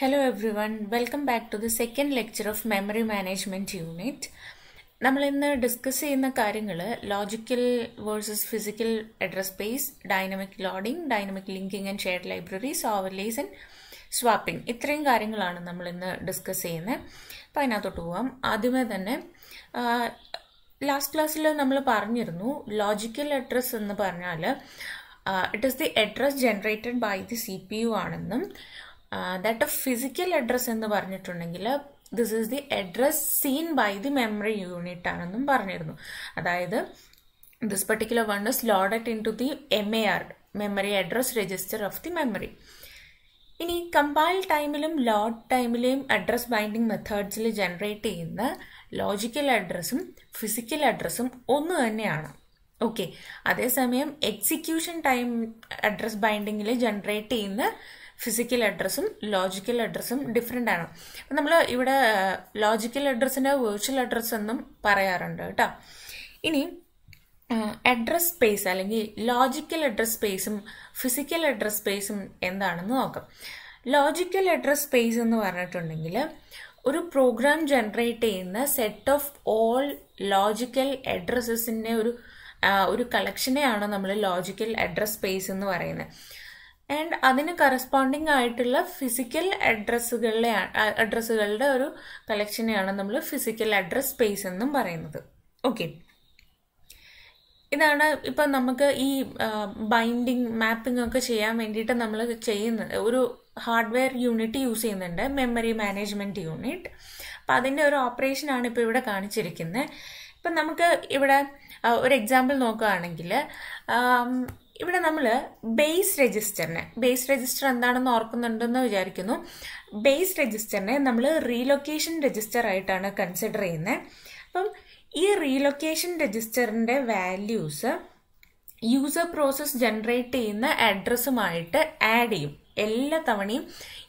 Hello everyone, welcome back to the second lecture of Memory Management Unit. നമ്മൾ ഇന്ന് discuss ചെയ്യുന്ന കാര്യങ്ങൾ logical versus physical address space, dynamic loading, dynamic linking and shared libraries, overlays and swapping, ഇത്രയും കാര്യങ്ങളാണ് നമ്മൾ ഇന്ന് discuss ചെയ്യുന്നത്. അപ്പോൾ അതിനകത്തോട്ട് പോവാം. ആദ്യമേ തന്നെ ലാസ്റ്റ് ക്ലാസ്സിൽ നമ്മൾ പറഞ്ഞിരുന്നു ലോജിക്കൽ അഡ്രസ് എന്ന് പറഞ്ഞാൽ it is the address generated by the CPU ആണെന്നും that of physical address എന്ന് പറഞ്ഞിട്ടുണ്ടെങ്കിൽ this is the address seen by the memory unit ആണെന്നും പറഞ്ഞിരുന്നു. അതായത് this particular one is loaded into the MAR, memory address register of the memory. ഇനി compile ടൈമിലും load ടൈമിലെയും address binding മെത്തേഡ്സിൽ generate ചെയ്യുന്ന logical അഡ്രസ്സും physical അഡ്രസ്സും ഒന്ന് തന്നെയാണ്. ഓക്കെ, അതേസമയം എക്സിക്യൂഷൻ ടൈം അഡ്രസ് ബൈൻഡിങ്ങിൽ ജനറേറ്റ് ചെയ്യുന്ന ഫിസിക്കൽ അഡ്രസ്സും ലോജിക്കൽ അഡ്രസ്സും ഡിഫറെൻ്റ് ആണ്. നമ്മൾ ഇവിടെ ലോജിക്കൽ അഡ്രസ്സിൻ്റെ വെർച്വൽ അഡ്രസ്സ് എന്നും പറയാറുണ്ട് കേട്ടോ. ഇനി അഡ്രസ് സ്പേസ് അല്ലെങ്കിൽ ലോജിക്കൽ അഡ്രസ് സ്പേസും ഫിസിക്കൽ അഡ്രസ് സ്പേസും എന്താണെന്ന് നോക്കാം. ലോജിക്കൽ അഡ്രസ് സ്പേസ് എന്ന് പറഞ്ഞിട്ടുണ്ടെങ്കിൽ ഒരു പ്രോഗ്രാം ജനറേറ്റ് ചെയ്യുന്ന സെറ്റ് ഓഫ് ഓൾ ലോജിക്കൽ അഡ്രസ്സസിൻ്റെ ഒരു കളക്ഷനെയാണ് നമ്മൾ ലോജിക്കൽ അഡ്രസ് സ്പേസ് എന്ന് പറയുന്നത്. ആൻഡ് അതിന് കറസ്പോണ്ടിങ് ആയിട്ടുള്ള ഫിസിക്കൽ അഡ്രസ്സുകളുടെ ഒരു കളക്ഷനെയാണ് നമ്മൾ ഫിസിക്കൽ അഡ്രസ് സ്പേസ് എന്നും പറയുന്നത്. ഓക്കെ, ഇതാണ് ഇപ്പം നമുക്ക് ഈ ബൈൻഡിങ് മാപ്പിംഗ് ഒക്കെ ചെയ്യാൻ വേണ്ടിയിട്ട് നമ്മൾ ചെയ്യുന്നത്. ഒരു ഹാർഡ്വെയർ യൂണിറ്റ് യൂസ് ചെയ്യുന്നുണ്ട്, മെമ്മറി മാനേജ്മെൻറ്റ് യൂണിറ്റ്. അപ്പം അതിൻ്റെ ഒരു ഓപ്പറേഷനാണ് ഇപ്പോൾ ഇവിടെ കാണിച്ചിരിക്കുന്നത്. ഇപ്പം നമുക്ക് ഇവിടെ ഒരു എക്സാമ്പിൾ നോക്കുകയാണെങ്കിൽ ഇവിടെ നമ്മൾ ബേസ് രജിസ്റ്റർ എന്താണെന്ന് ഓർക്കുന്നുണ്ടെന്ന് വിചാരിക്കുന്നു. ബേസ് രജിസ്റ്ററിനെ നമ്മൾ റീലൊക്കേഷൻ രജിസ്റ്റർ ആയിട്ടാണ് കൺസിഡർ ചെയ്യുന്നത്. അപ്പം ഈ റീലൊക്കേഷൻ രജിസ്റ്ററിൻ്റെ വാല്യൂസ് യൂസർ പ്രോസസ് ജനറേറ്റ് ചെയ്യുന്ന അഡ്രസ്സുമായിട്ട് ആഡ് ചെയ്യും. എല്ലാ തവണയും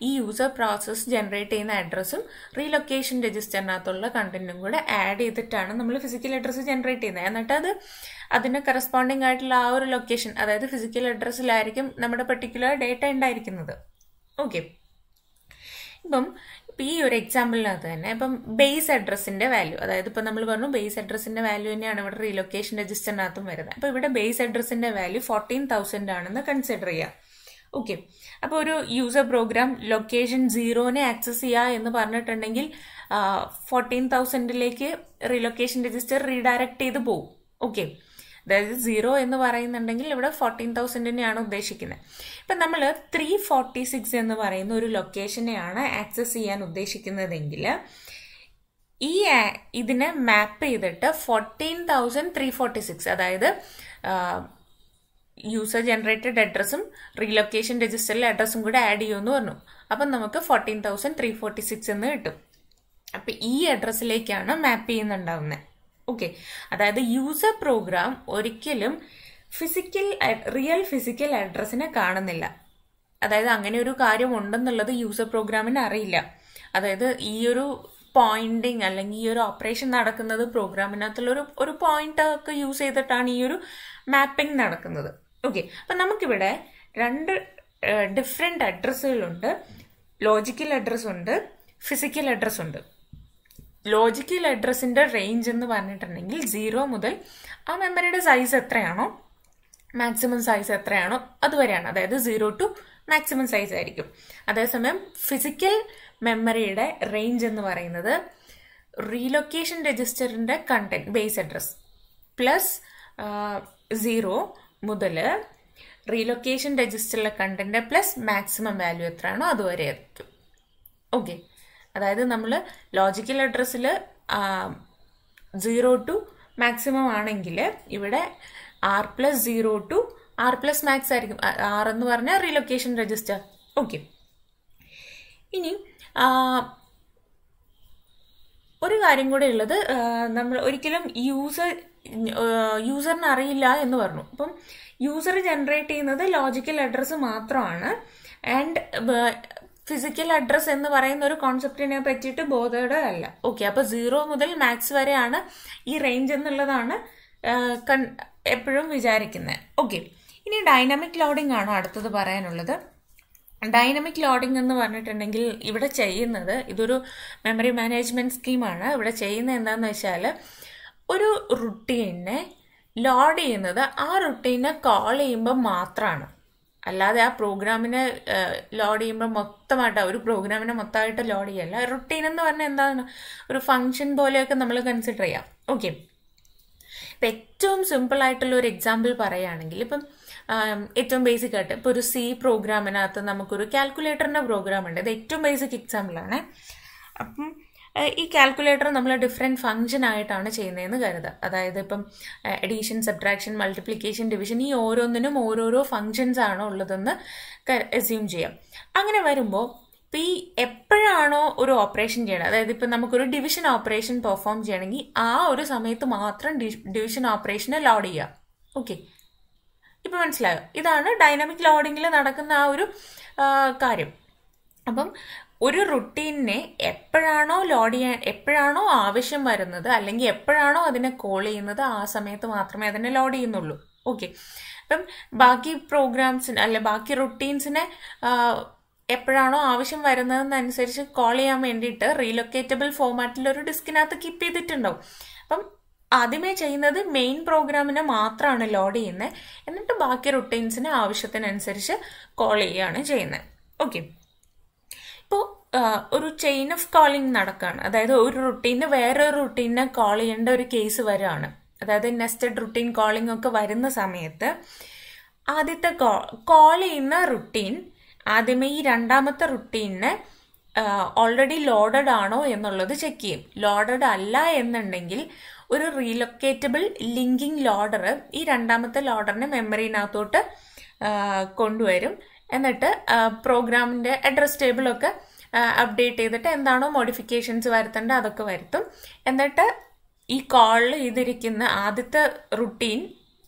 ഈ യൂസർ പ്രോസസ് ജനറേറ്റ് ചെയ്യുന്ന അഡ്രസ്സും റീലൊക്കേഷൻ രജിസ്റ്ററിനകത്തുള്ള കണ്ടന്റും കൂടെ ആഡ് ചെയ്തിട്ടാണ് നമ്മൾ ഫിസിക്കൽ അഡ്രസ്സ് ജനറേറ്റ് ചെയ്യുന്നത്. എന്നിട്ട് അതിന് കറസ്പോണ്ടിങ് ആയിട്ടുള്ള ആ ഒരു ലൊക്കേഷൻ, അതായത് ഫിസിക്കൽ അഡ്രസ്സിലായിരിക്കും നമ്മുടെ പെർട്ടിക്കുലർ ഡേറ്റ ഉണ്ടായിരിക്കുന്നത്. ഓക്കെ, ഇപ്പം ഈ ഒരു എക്സാമ്പിളിനകത്ത് തന്നെ ഇപ്പം ബേസ് അഡ്രസ്സിന്റെ വാല്യൂ, അതായത് ഇപ്പം നമ്മൾ പറഞ്ഞു ബേസ് അഡ്രസ്സിന്റെ വാല്യൂ തന്നെയാണ് ഇവിടെ റീലൊക്കേഷൻ രജിസ്റ്ററിനകത്തും വരുന്നത്. അപ്പോൾ ഇവിടെ ബേസ് അഡ്രസ്സിന്റെ വാല്യൂ 14,000 ആണെന്ന് കൺസിഡർ ചെയ്യാം. ഓക്കെ, അപ്പോൾ ഒരു യൂസർ പ്രോഗ്രാം ലൊക്കേഷൻ 0 ആക്സസ് ചെയ്യുക എന്ന് പറഞ്ഞിട്ടുണ്ടെങ്കിൽ 14,000 റീലൊക്കേഷൻ രജിസ്റ്റർ റീഡയറക്ട് ചെയ്ത് പോകും. ഓക്കെ, അതായത് 0 എന്ന് പറയുന്നുണ്ടെങ്കിൽ ഇവിടെ 14,000 ഉദ്ദേശിക്കുന്നത്. ഇപ്പം നമ്മൾ 346 എന്ന് പറയുന്ന ഒരു ലൊക്കേഷനെയാണ് ആക്സസ് ചെയ്യാൻ ഉദ്ദേശിക്കുന്നതെങ്കിൽ ഇതിനെ മാപ്പ് ചെയ്തിട്ട് 14,346, അതായത് യൂസർ ജനറേറ്റഡ് അഡ്രസ്സും റീലൊക്കേഷൻ രജിസ്റ്ററിലെ അഡ്രസ്സും കൂടെ ആഡ് ചെയ്യുമെന്ന് പറഞ്ഞു. അപ്പം നമുക്ക് 14,346 എന്ന് കിട്ടും. അപ്പം ഈ അഡ്രസ്സിലേക്കാണ് മാപ്പ് ചെയ്യുന്നുണ്ടാവുന്നത്. ഓക്കെ, അതായത് യൂസർ പ്രോഗ്രാം ഒരിക്കലും റിയൽ ഫിസിക്കൽ അഡ്രസ്സിനെ കാണുന്നില്ല. അതായത് അങ്ങനെ ഒരു കാര്യം ഉണ്ടെന്നുള്ളത് യൂസർ പ്രോഗ്രാമിന് അറിയില്ല. അതായത് ഈ ഒരു പോയിന്റിങ് അല്ലെങ്കിൽ ഈ ഒരു ഓപ്പറേഷൻ നടക്കുന്നത് പ്രോഗ്രാമിനകത്തുള്ള ഒരു പോയിന്റ് ഒക്കെ യൂസ് ചെയ്തിട്ടാണ് ഈ ഒരു മാപ്പിംഗ് നടക്കുന്നത്. ഓക്കെ, അപ്പം നമുക്കിവിടെ രണ്ട് ഡിഫറെന്റ് അഡ്രസ്സുകളുണ്ട്. ലോജിക്കൽ അഡ്രസ് ഉണ്ട്, ഫിസിക്കൽ അഡ്രസ് ഉണ്ട്. ലോജിക്കൽ അഡ്രസ്സിന്റെ റേഞ്ച് എന്ന് പറഞ്ഞിട്ടുണ്ടെങ്കിൽ 0 മുതൽ ആ മെമ്മറിയുടെ സൈസ് എത്രയാണോ, മാക്സിമം സൈസ് എത്രയാണോ അതുവരെയാണ്. അതായത് 0 to മാക്സിമം സൈസ് ആയിരിക്കും. അതേസമയം ഫിസിക്കൽ മെമ്മറിയുടെ റേഞ്ച് എന്ന് പറയുന്നത് റീലൊക്കേഷൻ രജിസ്റ്ററിന്റെ കണ്ടന്റ് ബേസ് അഡ്രസ് പ്ലസ് 0 മുതൽ റീലൊക്കേഷൻ രജിസ്റ്ററിലെ കണ്ടന്റ് പ്ലസ് മാക്സിമം വാല്യൂ എത്രയാണോ അതുവരെ ആയിരിക്കും. ഓക്കെ, അതായത് നമ്മൾ ലോജിക്കൽ അഡ്രസ്സിൽ 0 to മാക്സിമം ആണെങ്കിൽ ഇവിടെ R+0 to R+max ആയിരിക്കും. R എന്ന് പറഞ്ഞാൽ റീലൊക്കേഷൻ രജിസ്റ്റർ. ഓക്കെ, ഇനി ഒരു കാര്യം കൂടെ ഉള്ളത്, നമ്മൾ ഒരിക്കലും യൂസറിന് അറിയില്ല എന്ന് പറഞ്ഞു. അപ്പം യൂസർ ജനറേറ്റ് ചെയ്യുന്നത് ലോജിക്കൽ അഡ്രസ്സ് മാത്രമാണ്. ആൻഡ് ഫിസിക്കൽ അഡ്രസ് എന്ന് പറയുന്ന ഒരു കോൺസെപ്റ്റിനെ പറ്റിയിട്ട് ബോധേഡ് അല്ല. ഓക്കെ, അപ്പോൾ 0 മുതൽ മാക്സ് വരെയാണ് ഈ റേഞ്ച് എന്നുള്ളതാണ് എപ്പോഴും വിചാരിക്കുന്നത്. ഓക്കെ, ഇനി ഡൈനാമിക് ലോഡിംഗ് ആണ് അടുത്തത് പറയാനുള്ളത്. ഡൈനമിക് ലോഡിംഗ് എന്ന് പറഞ്ഞിട്ടുണ്ടെങ്കിൽ ഇവിടെ ചെയ്യുന്നത് ഇതൊരു മെമ്മറി മാനേജ്മെന്റ് സ്കീമാണ്. ഇവിടെ ചെയ്യുന്നത് എന്താണെന്ന് വെച്ചാൽ ഒരു റുട്ടീനെ ലോഡ് ചെയ്യുന്നത് ആ റുട്ടീനെ കോൾ ചെയ്യുമ്പോൾ മാത്രമാണ്. അല്ലാതെ ആ പ്രോഗ്രാമിനെ ലോഡ് ചെയ്യുമ്പോൾ മൊത്തമായിട്ട് ഒരു പ്രോഗ്രാമിനെ മൊത്തമായിട്ട് ലോഡ് ചെയ്യല്ല. റുട്ടീൻ എന്ന് പറഞ്ഞാൽ എന്താണ്, ഒരു ഫംഗ്ഷൻ പോലെയൊക്കെ നമ്മൾ കൺസിഡർ ചെയ്യാം. ഓക്കെ, ഇപ്പം ഏറ്റവും സിമ്പിൾ ആയിട്ടുള്ള ഒരു എക്സാമ്പിൾ പറയുകയാണെങ്കിൽ, ഇപ്പം ഏറ്റവും ബേസിക് ആയിട്ട് ഇപ്പോൾ ഒരു C പ്രോഗ്രാമിനകത്ത് നമുക്കൊരു കാൽക്കുലേറ്ററിൻ്റെ പ്രോഗ്രാം ഉണ്ട്. ഇത് ഏറ്റവും ബേസിക് എക്സാമ്പിളാണ്. അപ്പം ഈ കാൽക്കുലേറ്റർ നമ്മൾ ഡിഫറെൻറ്റ് ഫംഗ്ഷൻ ആയിട്ടാണ് ചെയ്യുന്നതെന്ന് കരുതുക. അതായത് ഇപ്പം എഡീഷൻ, സബ്ട്രാക്ഷൻ, മൾട്ടിപ്ലിക്കേഷൻ, ഡിവിഷൻ, ഈ ഓരോന്നിനും ഓരോരോ ഫങ്ഷൻസ് ആണോ ഉള്ളതെന്ന് അസ്യൂം ചെയ്യാം. അങ്ങനെ വരുമ്പോൾ ഇപ്പം ഈ എപ്പോഴാണോ ഒരു ഓപ്പറേഷൻ ചെയ്യണം, അതായത് ഇപ്പം നമുക്കൊരു ഡിവിഷൻ ഓപ്പറേഷൻ പെർഫോം ചെയ്യണമെങ്കിൽ ആ ഒരു സമയത്ത് മാത്രം ഡിവിഷൻ ഓപ്പറേഷനെ ലോഡ് ചെയ്യുക. ഓക്കെ, ഇപ്പം മനസ്സിലായോ? ഇതാണ് ഡൈനാമിക് ലോഡിങ്ങിൽ നടക്കുന്ന ആ ഒരു കാര്യം. അപ്പം ഒരു റുട്ടീനെ എപ്പോഴാണോ ലോഡ് ചെയ്യാൻ, എപ്പോഴാണോ ആവശ്യം വരുന്നത് അല്ലെങ്കിൽ എപ്പോഴാണോ അതിനെ കോൾ ചെയ്യുന്നത് ആ സമയത്ത് മാത്രമേ അതിനെ ലോഡ് ചെയ്യുന്നുള്ളൂ. ഓക്കെ, അപ്പം ബാക്കി പ്രോഗ്രാംസിന് അല്ലെ ബാക്കി റുട്ടീൻസിനെ എപ്പോഴാണോ ആവശ്യം വരുന്നതെന്നനുസരിച്ച് കോൾ ചെയ്യാൻ വേണ്ടിയിട്ട് റീലൊക്കേറ്റബിൾ ഫോർമാറ്റിൽ ഒരു ഡിസ്കിനകത്ത് കീപ്പ് ചെയ്തിട്ടുണ്ടാവും. അപ്പം ആദ്യമേ ചെയ്യുന്നത് മെയിൻ പ്രോഗ്രാമിനെ മാത്രമാണ് ലോഡ് ചെയ്യുന്നത്, എന്നിട്ട് ബാക്കി റുട്ടീൻസിന് ആവശ്യത്തിനനുസരിച്ച് കോൾ ചെയ്യുകയാണ് ചെയ്യുന്നത്. ഓക്കെ, ഇപ്പോൾ ഒരു ചെയിൻ ഓഫ് കോളിംഗ് നടക്കുകയാണ്. അതായത് ഒരു റുട്ടീന് വേറൊരു റുട്ടീനെ കോൾ ചെയ്യേണ്ട ഒരു കേസ് വരികയാണ്. അതായത് നെസ്റ്റഡ് റുട്ടീൻ കോളിംഗ് ഒക്കെ വരുന്ന സമയത്ത് ആദ്യത്തെ കോൾ ചെയ്യുന്ന റുട്ടീൻ ആദ്യമേ ഈ രണ്ടാമത്തെ റുട്ടീനെ ഓൾറെഡി ലോഡഡ് ആണോ എന്നുള്ളത് ചെക്ക് ചെയ്യും. ലോഡഡ് അല്ല എന്നുണ്ടെങ്കിൽ ഒരു റീലൊക്കേറ്റബിൾ ലിങ്കിങ് ലോഡർ ഈ രണ്ടാമത്തെ ലോഡറിനെ മെമ്മറിനകത്തോട്ട് കൊണ്ടുവരും. എന്നിട്ട് പ്രോഗ്രാമിൻ്റെ അഡ്രസ് ടേബിളൊക്കെ അപ്ഡേറ്റ് ചെയ്തിട്ട് എന്താണോ മോഡിഫിക്കേഷൻസ് വരുത്തേണ്ടത് അതൊക്കെ വരുത്തും. എന്നിട്ട് ഈ കോളിൽ ചെയ്തിരിക്കുന്ന ആദ്യത്തെ റുട്ടീൻ,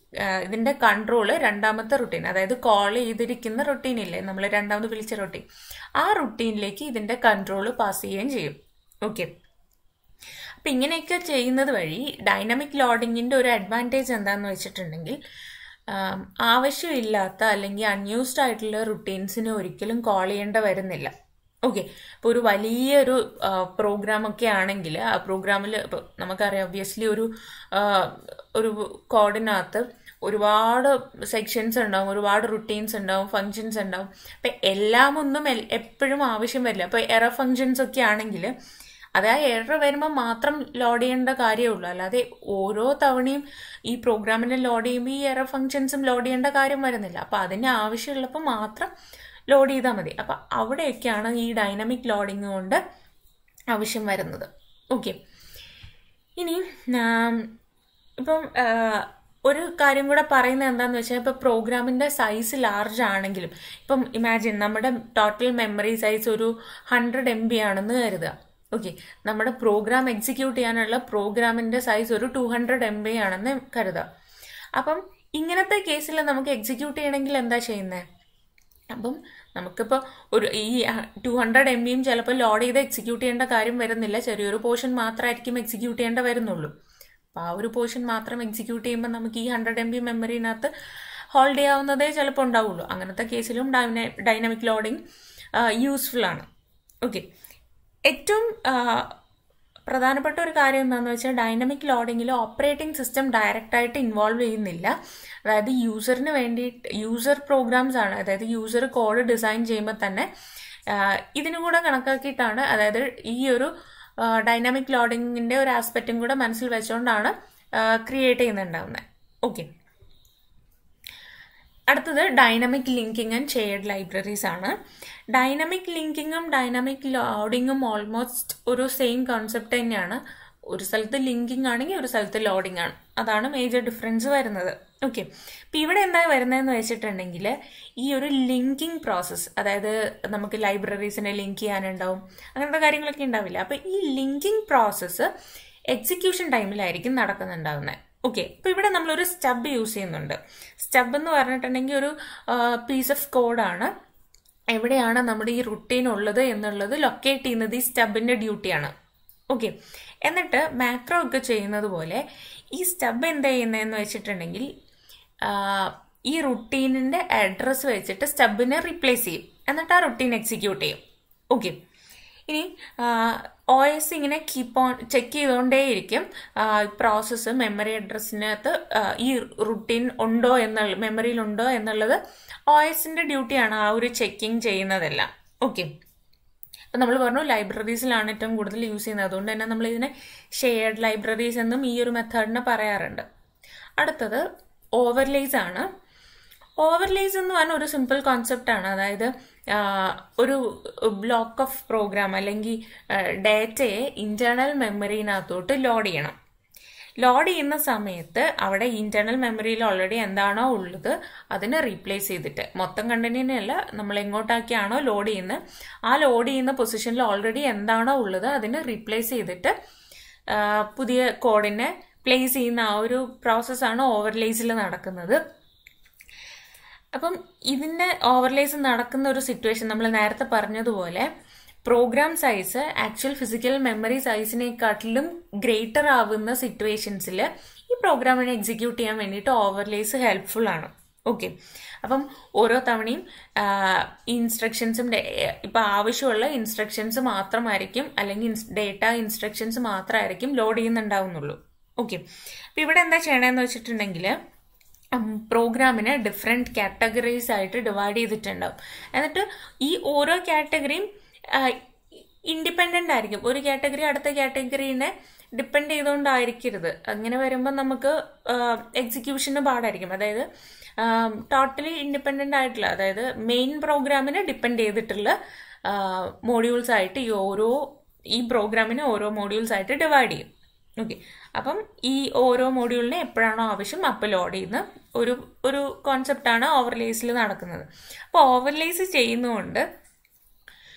ഇതിൻ്റെ കൺട്രോള് രണ്ടാമത്തെ റുട്ടീൻ, അതായത് കോൾ ചെയ്തിരിക്കുന്ന റുട്ടീൻ ഇല്ലേ, നമ്മൾ രണ്ടാമത് വിളിച്ച റുട്ടീൻ, ആ റുട്ടീനിലേക്ക് ഇതിൻ്റെ കൺട്രോള് പാസ് ചെയ്യുകയും ചെയ്യും. ഓക്കെ, അപ്പം ഇങ്ങനെയൊക്കെ ചെയ്യുന്നത് വഴി ഡൈനാമിക് ലോഡിങ്ങിൻ്റെ ഒരു അഡ്വാൻറ്റേജ് എന്താണെന്ന് വെച്ചിട്ടുണ്ടെങ്കിൽ ആവശ്യമില്ലാത്ത അല്ലെങ്കിൽ അൺയൂസ്ഡ് ആയിട്ടുള്ള റുട്ടീൻസിനെ ഒരിക്കലും കോൾ ചെയ്യേണ്ട വരുന്നില്ല. ഓക്കെ, ഇപ്പോൾ ഒരു വലിയൊരു പ്രോഗ്രാമൊക്കെ ആണെങ്കിൽ ആ പ്രോഗ്രാമിൽ ഇപ്പോൾ നമുക്കറിയാം ഒബ്വിയസ്ലി ഒരു കോഡിനകത്ത് ഒരുപാട് സെക്ഷൻസ് ഉണ്ടാവും, ഒരുപാട് റുട്ടീൻസ് ഉണ്ടാവും, ഫങ്ഷൻസ് ഉണ്ടാവും. അപ്പം എല്ലാം ഒന്നും എപ്പോഴും ആവശ്യം വരില്ല. അപ്പോൾ എറർ ഫങ്ഷൻസ് ഒക്കെ ആണെങ്കിൽ അത് ആ എറർ വരുമ്പോൾ മാത്രം ലോഡ് ചെയ്യേണ്ട കാര്യമുള്ളൂ. അല്ലാതെ ഓരോ തവണയും ഈ പ്രോഗ്രാമിനെ ലോഡ് ചെയ്യുമ്പോൾ ഈ എറർ ഫങ്ഷൻസും ലോഡ് ചെയ്യേണ്ട കാര്യം വരുന്നില്ല. അപ്പം അതിന് ആവശ്യമുള്ളപ്പോൾ മാത്രം ലോഡ് ചെയ്താൽ മതി. അപ്പം അവിടെയൊക്കെയാണ് ഈ ഡൈനാമിക് ലോഡിങ് കൊണ്ട് ആവശ്യം വരുന്നത്. ഓക്കെ, ഇനി ഇപ്പം ഒരു കാര്യം കൂടെ പറയുന്നത് എന്താണെന്ന് വെച്ചാൽ, ഇപ്പോൾ പ്രോഗ്രാമിൻ്റെ സൈസ് ലാർജ് ആണെങ്കിലും, ഇപ്പം ഇമാജിൻ നമ്മുടെ ടോട്ടൽ മെമ്മറി സൈസ് ഒരു 100 MB ആണെന്ന് കരുതുക. ഓക്കെ, നമ്മുടെ പ്രോഗ്രാം എക്സിക്യൂട്ട് ചെയ്യാനുള്ള പ്രോഗ്രാമിൻ്റെ സൈസ് ഒരു 200 MB ആണെന്ന് കരുതുക. അപ്പം ഇങ്ങനത്തെ കേസിൽ നമുക്ക് എക്സിക്യൂട്ട് ചെയ്യണമെങ്കിൽ എന്താ ചെയ്യുന്നത്? അപ്പം നമുക്കിപ്പോൾ ഈ 200 MBയും ചിലപ്പോൾ ലോഡ് ചെയ്ത് എക്സിക്യൂട്ട് ചെയ്യേണ്ട കാര്യം വരുന്നില്ല. ചെറിയൊരു പോർഷൻ മാത്രമായിരിക്കും എക്സിക്യൂട്ട് ചെയ്യേണ്ട വരുന്നുള്ളൂ. അപ്പോൾ ആ ഒരു പോർഷൻ മാത്രം എക്സിക്യൂട്ട് ചെയ്യുമ്പോൾ നമുക്ക് ഈ 100 MB മെമ്മറിനകത്ത് ഹോൾഡ് ചെയ്യാവുന്നതേ ചിലപ്പോൾ ഉണ്ടാവുള്ളൂ. അങ്ങനത്തെ കേസിലും ഡൈനാമിക് ലോഡിങ് യൂസ്ഫുൾ ആണ്. ഓക്കെ, ഏറ്റവും പ്രധാനപ്പെട്ട ഒരു കാര്യം എന്താണെന്ന് വെച്ചാൽ ഡൈനാമിക് ലോഡിങ്ങിൽ ഓപ്പറേറ്റിംഗ് സിസ്റ്റം ഡയറക്റ്റായിട്ട് ഇൻവോൾവ് ചെയ്യുന്നില്ല. അതായത് യൂസറിന് വേണ്ടിയിട്ട് യൂസർ പ്രോഗ്രാംസ് ആണ്, അതായത് യൂസർ കോഡ് ഡിസൈൻ ചെയ്യുമ്പോൾ തന്നെ ഇതിനും കൂടെ കണക്കാക്കിയിട്ടാണ്, അതായത് ഈ ഒരു ഡൈനാമിക് ലോഡിങ്ങിൻ്റെ ഒരു ആസ്പെക്റ്റും കൂടെ മനസ്സിൽ വെച്ചുകൊണ്ടാണ് ക്രിയേറ്റ് ചെയ്യുന്നുണ്ടാവുന്നത്. ഓക്കെ, അടുത്തത് dynamic linking and shared libraries ആണ്. ഡൈനാമിക് ലിങ്കിങ്ങും ഡൈനാമിക് ലോഡിങ്ങും ഓൾമോസ്റ്റ് ഒരു സെയിം കോൺസെപ്റ്റ് തന്നെയാണ്. ഒരു സ്ഥലത്ത് ലിങ്കിങ് ആണെങ്കിൽ ഒരു സ്ഥലത്ത് ലോഡിങ് ആണ്. അതാണ് മേജർ ഡിഫറൻസ് വരുന്നത്. ഓക്കെ, അപ്പം ഇവിടെ എന്താ വരുന്നതെന്ന് വെച്ചിട്ടുണ്ടെങ്കിൽ ഈ ഒരു ലിങ്കിങ് പ്രോസസ്സ്, അതായത് നമുക്ക് ലൈബ്രറീസിനെ ലിങ്ക് ചെയ്യാനുണ്ടാവും, അങ്ങനത്തെ കാര്യങ്ങളൊക്കെ ഉണ്ടാവില്ല. അപ്പം ഈ ലിങ്കിങ് പ്രോസസ്സ് എക്സിക്യൂഷൻ ടൈമിലായിരിക്കും നടക്കുന്നുണ്ടാവുന്നത്. ഓക്കെ, അപ്പോൾ ഇവിടെ നമ്മളൊരു സ്റ്റബ് യൂസ് ചെയ്യുന്നുണ്ട്. സ്റ്റബ് എന്ന് പറഞ്ഞിട്ടുണ്ടെങ്കിൽ ഒരു പീസ് ഓഫ് കോഡാണ്. എവിടെയാണ് നമ്മുടെ ഈ റുട്ടീൻ ഉള്ളത് എന്നുള്ളത് ലൊക്കേറ്റ് ചെയ്യുന്നത് ഈ സ്റ്റബിൻ്റെ ഡ്യൂട്ടിയാണ്. ഓക്കെ, എന്നിട്ട് മാക്രോ ഒക്കെ ചെയ്യുന്നത് പോലെ ഈ സ്റ്റബ് എന്താ ചെയ്യുന്നതെന്ന് വെച്ചിട്ടുണ്ടെങ്കിൽ ഈ റുട്ടീനിൻ്റെ അഡ്രസ്സ് വെച്ചിട്ട് സ്റ്റബിനെ റീപ്ലേസ് ചെയ്യും. എന്നിട്ട് ആ റുട്ടീൻ എക്സിക്യൂട്ട് ചെയ്യും. ഓക്കെ, ഇനി OS ഇങ്ങനെ കീപ്പ് ഓൺ ചെക്ക് ചെയ്തുകൊണ്ടേയിരിക്കും പ്രോസസ്സ് മെമ്മറി അഡ്രസ്സിനകത്ത് ഈ റുട്ടീൻ ഉണ്ടോ എന്നുള്ള മെമ്മറിയിലുണ്ടോ എന്നുള്ളത് OSന്റെ ഡ്യൂട്ടിയാണ് ആ ഒരു ചെക്കിങ് ചെയ്യുന്നതെല്ലാം. ഓക്കെ, അപ്പം നമ്മൾ പറഞ്ഞു ലൈബ്രറീസിലാണ് ഏറ്റവും കൂടുതൽ യൂസ് ചെയ്യുന്നത്, അതുകൊണ്ട് തന്നെ നമ്മൾ ഇതിനെ ഷെയർഡ് ലൈബ്രറീസ് എന്നും ഈ ഒരു മെത്തേഡിനെ പറയാറുണ്ട്. അടുത്തത് ഓവർലേസ് ആണ്. ഓവർലേസ് എന്ന് പറഞ്ഞ ഒരു സിമ്പിൾ കോൺസെപ്റ്റ് ആണ്. അതായത് ഒരു ബ്ലോക്ക് ഓഫ് പ്രോഗ്രാം അല്ലെങ്കിൽ ഡേറ്റയെ ഇന്റേണൽ മെമ്മറിനകത്തോട്ട് ലോഡ് ചെയ്യണം. ലോഡ് ചെയ്യുന്ന സമയത്ത് അവിടെ ഇന്റേണൽ മെമ്മറിയിൽ ഓൾറെഡി എന്താണോ ഉള്ളത് അതിനെ റീപ്ലേസ് ചെയ്തിട്ട്, മൊത്തം കണ്ടന്റിനെയല്ല, നമ്മൾ എങ്ങോട്ടാക്കിയാണോ ലോഡ് ചെയ്യുന്നത് ആ ലോഡ് ചെയ്യുന്ന പൊസിഷനിൽ ഓൾറെഡി എന്താണോ ഉള്ളത് അതിനെ റീപ്ലേസ് ചെയ്തിട്ട് പുതിയ കോഡിനെ പ്ലേസ് ചെയ്യുന്ന ആ ഒരു പ്രോസസ്സാണ് ഓവർലേസിൽ നടക്കുന്നത്. അപ്പം ഇതിൻ്റെ ഓവർലേസ് നടക്കുന്ന ഒരു സിറ്റുവേഷൻ നമ്മൾ നേരത്തെ പറഞ്ഞതുപോലെ program size actual physical memory സൈസിനെക്കാട്ടിലും ഗ്രേറ്റർ ആവുന്ന സിറ്റുവേഷൻസിൽ ഈ പ്രോഗ്രാമിനെ എക്സിക്യൂട്ട് ചെയ്യാൻ വേണ്ടിയിട്ട് ഓവർലേസ് ഹെൽപ്ഫുൾ ആണ്. ഓക്കെ, അപ്പം ഓരോ തവണയും ഇൻസ്ട്രക്ഷൻസും ഇപ്പം ആവശ്യമുള്ള ഇൻസ്ട്രക്ഷൻസ് മാത്രമായിരിക്കും അല്ലെങ്കിൽ ഡേറ്റ ഇൻസ്ട്രക്ഷൻസ് മാത്രമായിരിക്കും ലോഡ് ചെയ്യുന്നുണ്ടാവുന്നുള്ളൂ. ഓക്കെ, അപ്പം ഇവിടെ എന്താ ചെയ്യണമെന്ന് വെച്ചിട്ടുണ്ടെങ്കിൽ പ്രോഗ്രാമിനെ ഡിഫറെൻറ്റ് കാറ്റഗറീസ് ആയിട്ട് ഡിവൈഡ് ചെയ്തിട്ടുണ്ടാവും. എന്നിട്ട് ഈ ഓരോ കാറ്റഗറിയും ഇൻഡിപെൻഡൻ്റ് ആയിരിക്കും. ഒരു കാറ്റഗറി അടുത്ത കാറ്റഗറീനെ ഡിപ്പെൻഡ് ചെയ്തുകൊണ്ടായിരിക്കരുത്. അങ്ങനെ വരുമ്പോൾ നമുക്ക് എക്സിക്യൂഷന് പാടായിരിക്കും. അതായത് ടോട്ടലി ഇൻഡിപെൻഡൻ്റ് ആയിട്ടുള്ള, അതായത് മെയിൻ പ്രോഗ്രാമിനെ ഡിപ്പെൻഡ് ചെയ്തിട്ടുള്ള മോഡ്യൂൾസ് ആയിട്ട് ഈ പ്രോഗ്രാമിനെ ഓരോ മോഡ്യൂൾസ് ആയിട്ട് ഡിവൈഡ് ചെയ്യും. ഓക്കെ, അപ്പം ഈ ഓരോ മോഡ്യൂളിനെ എപ്പോഴാണോ ആവശ്യം അപ്പോൾ ലോഡ് ചെയ്യുന്ന ഒരു കോൺസെപ്റ്റാണ് ഓവർലേസിൽ നടക്കുന്നത്. അപ്പോൾ ഓവർലേസ് ചെയ്യുന്നതുകൊണ്ട്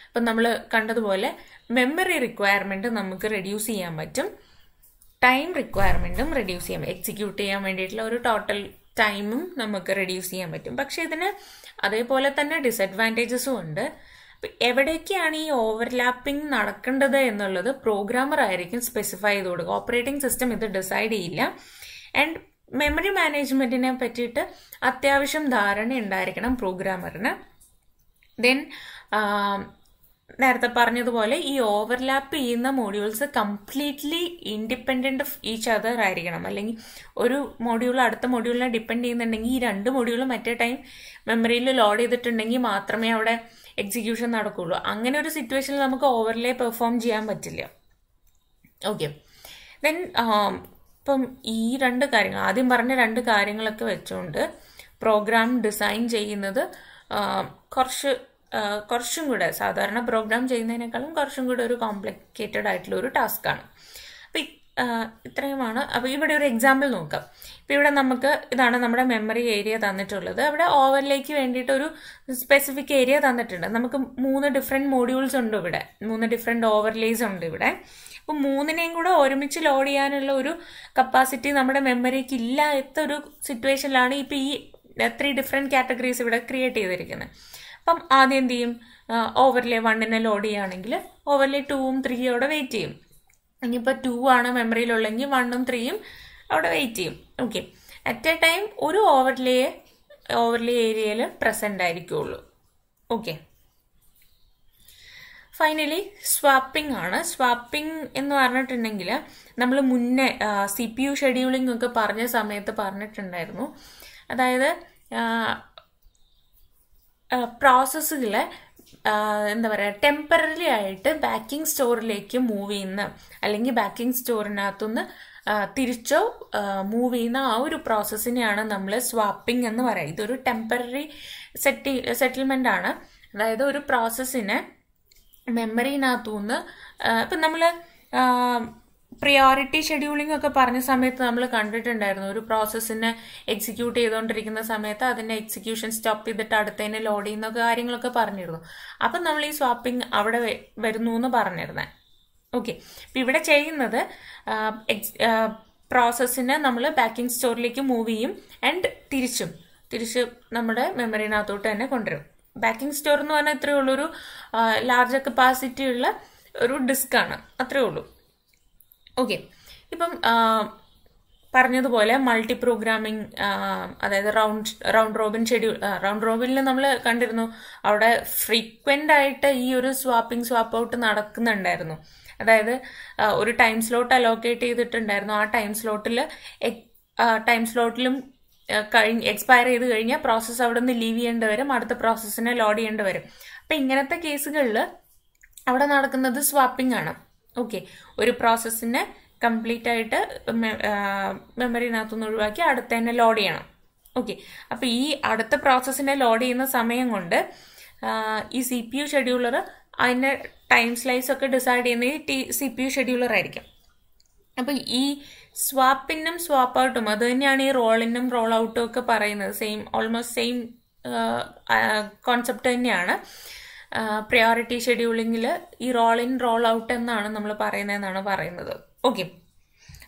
ഇപ്പം നമ്മൾ കണ്ടതുപോലെ മെമ്മറി റിക്വയർമെൻറ്റ് നമുക്ക് റെഡ്യൂസ് ചെയ്യാൻ പറ്റും, ടൈം റിക്വയർമെൻറ്റും റെഡ്യൂസ് ചെയ്യാൻ പറ്റും, എക്സിക്യൂട്ട് ചെയ്യാൻ വേണ്ടിയിട്ടുള്ള ഒരു ടോട്ടൽ ടൈമും നമുക്ക് റെഡ്യൂസ് ചെയ്യാൻ പറ്റും. പക്ഷെ ഇതിന് അതേപോലെ തന്നെ ഡിസഡ്വാൻറ്റേജസും ഉണ്ട്. എവിടേക്കാണ് ഈ ഓവർലാപ്പിംഗ് നടക്കേണ്ടത് എന്നുള്ളത് പ്രോഗ്രാമർ ആയിരിക്കും സ്പെസിഫൈ ചെയ്ത് കൊടുക്കുക. ഓപ്പറേറ്റിംഗ് സിസ്റ്റം ഇത് ഡിസൈഡ് ചെയ്യില്ല. ആൻഡ് മെമ്മറി മാനേജ്മെന്റിനെ പറ്റിയിട്ട് അത്യാവശ്യം ധാരണ ഉണ്ടായിരിക്കണം പ്രോഗ്രാമറിന്. ദെൻ നേരത്തെ പറഞ്ഞതുപോലെ ഈ ഓവർലാപ്പ് ചെയ്യുന്ന modules completely independent of each other ആയിരിക്കണം. അല്ലെങ്കിൽ ഒരു മോഡ്യൂൾ അടുത്ത മോഡ്യൂളിനെ ഡിപ്പെൻഡ് ചെയ്യുന്നുണ്ടെങ്കിൽ ഈ രണ്ട് മോഡ്യൂളും മറ്റേ ടൈം മെമ്മറിയിൽ ലോഡ് ചെയ്തിട്ടുണ്ടെങ്കിൽ മാത്രമേ അവിടെ എക്സിക്യൂഷൻ നടക്കുകയുള്ളൂ. അങ്ങനെ ഒരു സിറ്റുവേഷനിൽ നമുക്ക് ഓവർലേ പെർഫോം ചെയ്യാൻ പറ്റില്ല. ഓക്കെ, ദെൻ ഇപ്പം ഈ രണ്ട് കാര്യങ്ങൾ, ആദ്യം പറഞ്ഞ രണ്ട് കാര്യങ്ങളൊക്കെ വെച്ചുകൊണ്ട് പ്രോഗ്രാം ഡിസൈൻ ചെയ്യുന്നത് കുറച്ചും കൂടെ സാധാരണ പ്രോഗ്രാം ചെയ്യുന്നതിനേക്കാളും കുറച്ചും കൂടെ ഒരു കോംപ്ലിക്കേറ്റഡ് ആയിട്ടുള്ള ഒരു ടാസ്ക്കാണ്. അപ്പം ഇത്രയുമാണ്. അപ്പോൾ ഇവിടെ ഒരു എക്സാമ്പിൾ നോക്കാം. ഇപ്പം ഇവിടെ നമുക്ക് ഇതാണ് നമ്മുടെ മെമ്മറി ഏരിയ തന്നിട്ടുള്ളത്. അവിടെ ഓവർലേക്ക് വേണ്ടിയിട്ട് ഒരു സ്പെസിഫിക് ഏരിയ തന്നിട്ടുണ്ട്. നമുക്ക് 3 ഡിഫറെൻറ്റ് മോഡ്യൂൾസ് ഉണ്ട് ഇവിടെ, 3 ഡിഫറെൻറ്റ് ഓവർലേസ് ഉണ്ട് ഇവിടെ. അപ്പം 3നെയും കൂടെ ഒരുമിച്ച് ലോഡ് ചെയ്യാനുള്ള ഒരു കപ്പാസിറ്റി നമ്മുടെ മെമ്മറിക്ക് ഇല്ലാത്ത ഒരു സിറ്റുവേഷനിലാണ് ഇപ്പം ഈ 3 ഡിഫറെൻറ്റ് കാറ്റഗറീസ് ഇവിടെ ക്രിയേറ്റ് ചെയ്തിരിക്കുന്നത്. അപ്പം ആദ്യം എന്ത് ചെയ്യും, ഓവർലേ 1നെ ലോഡ് ചെയ്യുകയാണെങ്കിൽ ഓവർലേ 2ഉം 3യും അവിടെ വെയിറ്റ് ചെയ്യും. ഇനിയിപ്പോൾ 2 ആണ് മെമ്മറിയിലുള്ളെങ്കിൽ 1ഉം 3യും അവിടെ വെയിറ്റ് ചെയ്യും. ഓക്കെ, അറ്റ് എ ടൈം ഒരു ഓവർലേ ഏരിയയിൽ പ്രസന്റ് ആയിരിക്കുള്ളൂ. ഓക്കെ, ഫൈനലി സ്വാപ്പിംഗ് ആണ്. സ്വാപ്പിംഗ് എന്ന് പറഞ്ഞിട്ടുണ്ടെങ്കിൽ നമ്മൾ മുന്നേ CPU ഷെഡ്യൂളിംഗ് ഒക്കെ പറഞ്ഞ സമയത്ത് പറഞ്ഞിട്ടുണ്ടായിരുന്നു. അതായത് പ്രോസസ്സുകളെ എന്താ പറയുക, ടെമ്പററി ആയിട്ട് ബാക്കിംഗ് സ്റ്റോറിലേക്ക് മൂവ് ചെയ്യുന്ന അല്ലെങ്കിൽ ബാക്കിംഗ് സ്റ്റോറിനകത്തുനിന്ന് തിരിച്ചോ മൂവ് ചെയ്യുന്ന ആ ഒരു പ്രോസസ്സിനെയാണ് നമ്മൾ സ്വാപ്പിംഗ് എന്ന് പറയുക. ഇതൊരു ടെമ്പററി സെറ്റിൽമെന്റ് ആണ്. അതായത് ഒരു പ്രോസസ്സിനെ മെമ്മറിനകത്തുനിന്ന് ഇപ്പം നമ്മൾ പ്രിയോറിറ്റി ഷെഡ്യൂളിംഗ് ഒക്കെ പറഞ്ഞ സമയത്ത് നമ്മൾ കണ്ടിട്ടുണ്ടായിരുന്നു. ഒരു പ്രോസസ്സിനെ എക്സിക്യൂട്ട് ചെയ്തുകൊണ്ടിരിക്കുന്ന സമയത്ത് അതിന്റെ എക്സിക്യൂഷൻ സ്റ്റോപ്പ് ചെയ്തിട്ട് അടുത്തതിനെ ലോഡ് ചെയ്യുന്ന കാര്യങ്ങളൊക്കെ പറഞ്ഞിരുന്നു. അപ്പം നമ്മൾ ഈ സ്വാപ്പിംഗ് അവിടെ വരുന്നു എന്ന് പറഞ്ഞിരുന്നത്. ഓക്കെ, ഇപ്പം ഇവിടെ ചെയ്യുന്നത് പ്രോസസ്സിനെ നമ്മൾ ബാക്കിംഗ് സ്റ്റോറിലേക്ക് മൂവ് ചെയ്യും ആൻഡ് തിരിച്ച് നമ്മുടെ മെമ്മറിനകത്തോട്ട് തന്നെ കൊണ്ടുവരും. ബാക്കിംഗ് സ്റ്റോർ എന്ന് പറഞ്ഞാൽ ഇത്രയേ ഉള്ളൂ, ഒരു ലാർജ് കപ്പാസിറ്റി ഉള്ള ഒരു ഡിസ്ക് ആണ്, അത്രയേ ഉള്ളൂ. ഓക്കെ, ഇപ്പം പറഞ്ഞതുപോലെ മൾട്ടി പ്രോഗ്രാമിംഗ്, അതായത് റൗണ്ട് റോബിൻ ഷെഡ്യൂൾ, റൗണ്ട് റോബിനിൽ നമ്മൾ കണ്ടിരുന്നു അവിടെ ഫ്രീക്വന്റ് ആയിട്ട് ഈ ഒരു സ്വാപ്പ് ഔട്ട് നടക്കുന്നുണ്ടായിരുന്നു. അതായത് ഒരു ടൈം സ്ലോട്ട് അലോക്കേറ്റ് ചെയ്തിട്ടുണ്ടായിരുന്നു. ആ ടൈം സ്ലോട്ടിലും എക്സ്പയർ ചെയ്ത് കഴിഞ്ഞാൽ പ്രോസസ്സ് അവിടെ നിന്ന് ലീവ് ചെയ്യേണ്ടി വരും, അടുത്ത പ്രോസസ്സിനെ ലോഡ് ചെയ്യേണ്ടി വരും. അപ്പൊ ഇങ്ങനത്തെ കേസുകളിൽ അവിടെ നടക്കുന്നത് സ്വാപ്പിംഗ് ആണ്. ഓക്കെ, ഒരു പ്രോസസ്സിനെ കംപ്ലീറ്റ് ആയിട്ട് മെമ്മറിനകത്തുനിന്ന് ഒഴിവാക്കി അടുത്ത തന്നെ ലോഡ് ചെയ്യണം. ഓക്കെ, അപ്പൊ ഈ അടുത്ത പ്രോസസ്സിനെ ലോഡ് ചെയ്യുന്ന സമയം കൊണ്ട് ഈ CPU ഷെഡ്യൂളർ അതിന്റെ ടൈം സ്ലൈസ് ഒക്കെ ഡിസൈഡ് ചെയ്യുന്നത് ഈ CPU ഷെഡ്യൂളർ ആയിരിക്കും. അപ്പൊ ഈ സ്വാപ്പിനും സ്വാപ്പ് ഔട്ടും അത് തന്നെയാണ് ഈ റോളിനും റോൾ ഔട്ടും ഒക്കെ പറയുന്നത്. ഓൾമോസ്റ്റ് സെയിം കോൺസെപ്റ്റ് തന്നെയാണ്. പ്രയോറിറ്റി ഷെഡ്യൂളിങ്ങിൽ ഈ റോൾ ഇൻ റോൾ ഔട്ട് എന്നാണ് നമ്മൾ പറയുന്നതെന്നാണ് പറയുന്നത്. ഓക്കെ,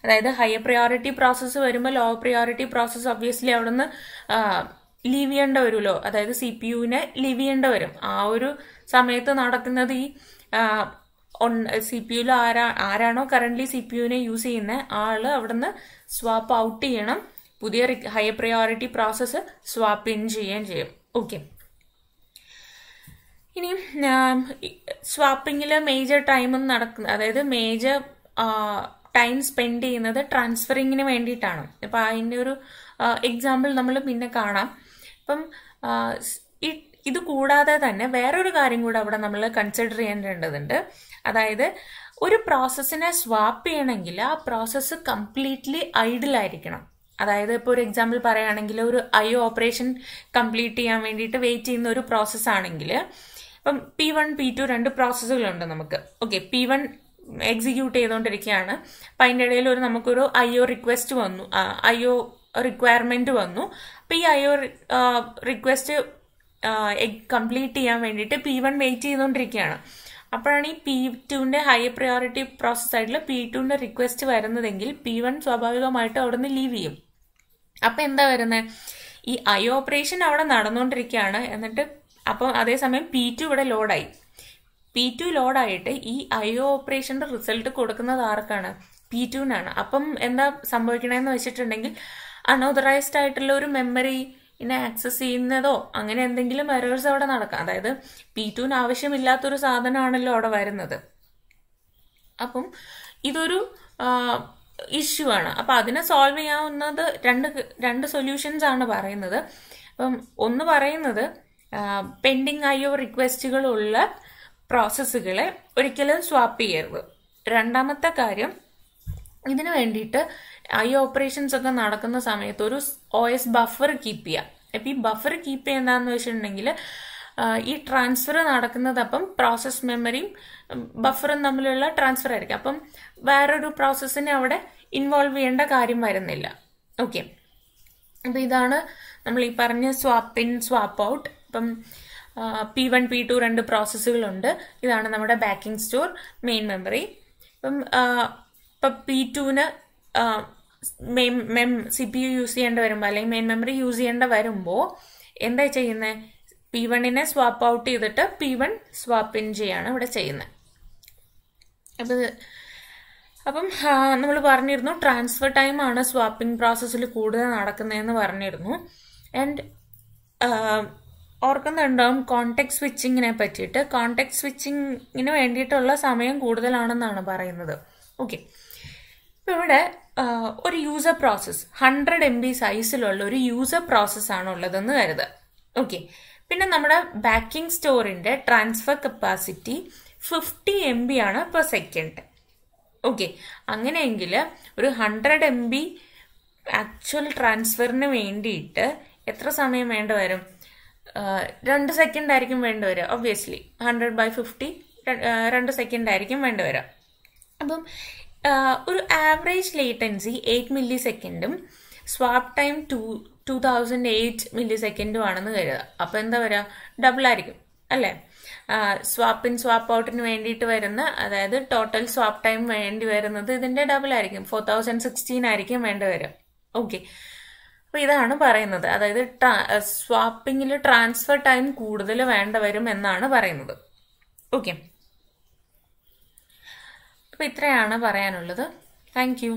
അതായത് ഹയർ പ്രയോറിറ്റി പ്രോസസ്സ് വരുമ്പോൾ ലോ പ്രയോറിറ്റി പ്രോസസ്സ് ഒബ്വിയസ്ലി അവിടെ നിന്ന് ലീവ് ചെയ്യേണ്ട വരുമല്ലോ, അതായത് CPUവിനെ ലീവ് ചെയ്യേണ്ട വരും. ആ ഒരു സമയത്ത് നടക്കുന്നത് ഈ CPUവിൽ ആരാണോ കറന്റ്ലി CPUവിനെ യൂസ് ചെയ്യുന്ന ആള് അവിടുന്ന് സ്വാപ്പ് ഔട്ട് ചെയ്യണം, പുതിയ higher priority process swap in ചെയ്യുകയും ചെയ്യും. ഓക്കെ, ഇനി സ്വാപ്പിങ്ങിൽ മേജർ ടൈം നടക്കുന്നത്, അതായത് മേജർ ടൈം സ്പെൻഡ് ചെയ്യുന്നത് ട്രാൻസ്ഫറിങ്ങിന് വേണ്ടിയിട്ടാണ്. അപ്പം അതിൻ്റെ ഒരു എക്സാമ്പിൾ നമ്മൾ പിന്നെ കാണാം. അപ്പം ഇത് കൂടാതെ തന്നെ വേറൊരു കാര്യം കൂടെ അവിടെ നമ്മൾ കൺസിഡർ ചെയ്യേണ്ടതുണ്ട്. അതായത് ഒരു പ്രോസസ്സിനെ സ്വാപ്പ് ചെയ്യണമെങ്കിൽ ആ പ്രോസസ്സ് കംപ്ലീറ്റ്ലി ഐഡിലായിരിക്കണം. അതായത് ഇപ്പോൾ ഒരു എക്സാമ്പിൾ പറയുകയാണെങ്കിൽ ഒരു IO ഓപ്പറേഷൻ കംപ്ലീറ്റ് ചെയ്യാൻ വേണ്ടിയിട്ട് വെയിറ്റ് ചെയ്യുന്ന ഒരു പ്രോസസ്സ് ആണെങ്കിൽ ഇപ്പം P1 P2 2 പ്രോസസ്സുകളുണ്ട് നമുക്ക്. ഓക്കെ, P1 എക്സിക്യൂട്ട് ചെയ്തുകൊണ്ടിരിക്കുകയാണ്. അപ്പം അതിൻ്റെ ഇടയിൽ നമുക്കൊരു IO റിക്വസ്റ്റ് വന്നു, IO റിക്വയർമെന്റ് വന്നു. അപ്പം ഈ IO റിക്വസ്റ്റ് കംപ്ലീറ്റ് ചെയ്യാൻ വേണ്ടിയിട്ട് P1 വെയിറ്റ് ചെയ്തുകൊണ്ടിരിക്കുകയാണ്. അപ്പോഴാണ് ഈ P2ന്റെ ഹയർ പ്രയോറിറ്റി പ്രോസസ് ആയിട്ടുള്ള P2ന്റെ റിക്വസ്റ്റ് വരുന്നതെങ്കിൽ P1 സ്വാഭാവികമായിട്ടും അവിടെ നിന്ന് ലീവ് ചെയ്യും. അപ്പം എന്താ വരുന്നത്, ഈ IO ഓപ്പറേഷൻ അവിടെ നടന്നുകൊണ്ടിരിക്കുകയാണ്. എന്നിട്ട് അപ്പം അതേസമയം P2 ഇവിടെ ലോഡായി. P2 ലോഡായിട്ട് ഈ IO ഓപ്പറേഷന്റെ റിസൾട്ട് കൊടുക്കുന്നത് ആർക്കാണ്? P2നാണ്. അപ്പം എന്താ സംഭവിക്കണമെന്ന് വെച്ചിട്ടുണ്ടെങ്കിൽ അൺഓതറൈസ്ഡ് ആയിട്ടുള്ള ഒരു മെമ്മറിനെ ആക്സസ് ചെയ്യുന്നതോ അങ്ങനെ എന്തെങ്കിലും എറേഴ്സ് അവിടെ നടക്കാം. അതായത് P2ന് ആവശ്യമില്ലാത്തൊരു സാധനമാണല്ലോ അവിടെ വരുന്നത്. അപ്പം ഇതൊരു ഇഷ്യൂ ആണ്. അപ്പം അതിനെ സോൾവ് ചെയ്യാവുന്നത് രണ്ട് സൊല്യൂഷൻസ് ആണ് പറയുന്നത്. അപ്പം ഒന്ന് പറയുന്നത് പെൻഡിങ് IO റിക്വസ്റ്റുകളുള്ള പ്രോസസ്സുകളെ ഒരിക്കലും സ്വാപ്പ് ചെയ്യരുത്. രണ്ടാമത്തെ കാര്യം, ഇതിനു വേണ്ടിയിട്ട് IO ഓപ്പറേഷൻസ് ഒക്കെ നടക്കുന്ന സമയത്ത് ഒരു OS ബഫർ കീപ്പ് ചെയ്യുക. അപ്പം ഈ ബഫർ കീപ്പ് ചെയ്യുന്നതെന്ന് വെച്ചിട്ടുണ്ടെങ്കിൽ ഈ ട്രാൻസ്ഫർ നടക്കുന്നത് അപ്പം പ്രോസസ് മെമ്മറിയും ബഫറും തമ്മിലുള്ള ട്രാൻസ്ഫർ ആയിരിക്കും. അപ്പം വേറൊരു പ്രോസസ്സിനെ അവിടെ ഇൻവോൾവ് ചെയ്യേണ്ട കാര്യം വരുന്നില്ല. ഓക്കെ, അപ്പം ഇതാണ് നമ്മൾ ഈ പറഞ്ഞ സ്വാപ്പ് ഇൻ സ്വാപ്പ് ഔട്ട്. ഇപ്പം P1 P2 2 പ്രോസസ്സുകളുണ്ട്. ഇതാണ് നമ്മുടെ ബാക്കിംഗ് സ്റ്റോർ, മെയിൻ മെമ്മറി. ഇപ്പം P2ന് CPU യൂസ് ചെയ്യേണ്ട വരുമ്പോൾ അല്ലെങ്കിൽ മെയിൻ മെമ്മറി യൂസ് ചെയ്യേണ്ട വരുമ്പോൾ എന്താ ചെയ്യുന്നത്, P1നെ സ്വാപ്പ് ഔട്ട് ചെയ്തിട്ട് P1 സ്വാപ്പ് ഇൻ ചെയ്യാണ് ഇവിടെ ചെയ്യുന്നത്. അപ്പം നമ്മൾ പറഞ്ഞിരുന്നു ട്രാൻസ്ഫർ ടൈം ആണ് സ്വാപ്പിംഗ് പ്രോസസ്സിൽ കൂടുതൽ നടക്കുന്നതെന്ന് പറഞ്ഞിരുന്നു. ആൻഡ് ഓർക്കുന്നുണ്ടാവും കോണ്ടെക്സ്റ്റ് സ്വിച്ചിങ്ങിനെ പറ്റിയിട്ട്. കോണ്ടെക്സ്റ്റ് സ്വിച്ചിങ്ങിന് വേണ്ടിയിട്ടുള്ള സമയം കൂടുതലാണെന്നാണ് പറയുന്നത്. ഓക്കെ, ഇപ്പം ഇവിടെ ഒരു യൂസർ പ്രോസസ് 100 MB സൈസിലുള്ള ഒരു യൂസർ പ്രോസസ് ആണ് ഉള്ളതെന്ന് കരുതുക. ഓക്കെ, പിന്നെ നമ്മുടെ ബാക്കിംഗ് സ്റ്റോറിന്റെ ട്രാൻസ്ഫർ കപ്പാസിറ്റി 50 MB ആണ് പെർ സെക്കൻഡ്. ഓക്കെ, അങ്ങനെയെങ്കിൽ ഒരു 100 MB ആക്ച്വൽ ട്രാൻസ്ഫറിന് വേണ്ടിയിട്ട് എത്ര സമയം വേണ്ടി വരും? 2 സെക്കൻഡ് ആയിരിക്കും വേണ്ടി വരിക. ഒബ്വിയസ്ലി 100/50 2 സെക്കൻഡ് ആയിരിക്കും വേണ്ടി വരിക. അപ്പം ഒരു ആവറേജ് ലേറ്റൻസി 8 മില്ലി സെക്കൻഡും സ്വാപ്പ് ടൈം 2008 മില്ലി സെക്കൻഡും ആണെന്ന് കരുതുക. അപ്പം എന്താ വരിക? ഡബിൾ ആയിരിക്കും അല്ലേ? സ്വാപ്പ് ഇൻ സ്വാപ്പ് ഔട്ടിന് വേണ്ടിയിട്ട് വരുന്ന, അതായത് ടോട്ടൽ സ്വാപ്പ് ടൈം വേണ്ടി വരുന്നത് ഇതിന്റെ ഡബിൾ ആയിരിക്കും, 4016 ആയിരിക്കും വേണ്ടി വരിക. ഓക്കെ, അപ്പൊ ഇതാണ് പറയുന്നത്. അതായത് സ്വാപ്പിങ്ങിൽ ട്രാൻസ്ഫർ ടൈം കൂടുതൽ വേണ്ട വരും എന്നാണ് പറയുന്നത്. ഓക്കെ, അപ്പൊ ഇത്രയാണ് പറയാനുള്ളത്. Thank you.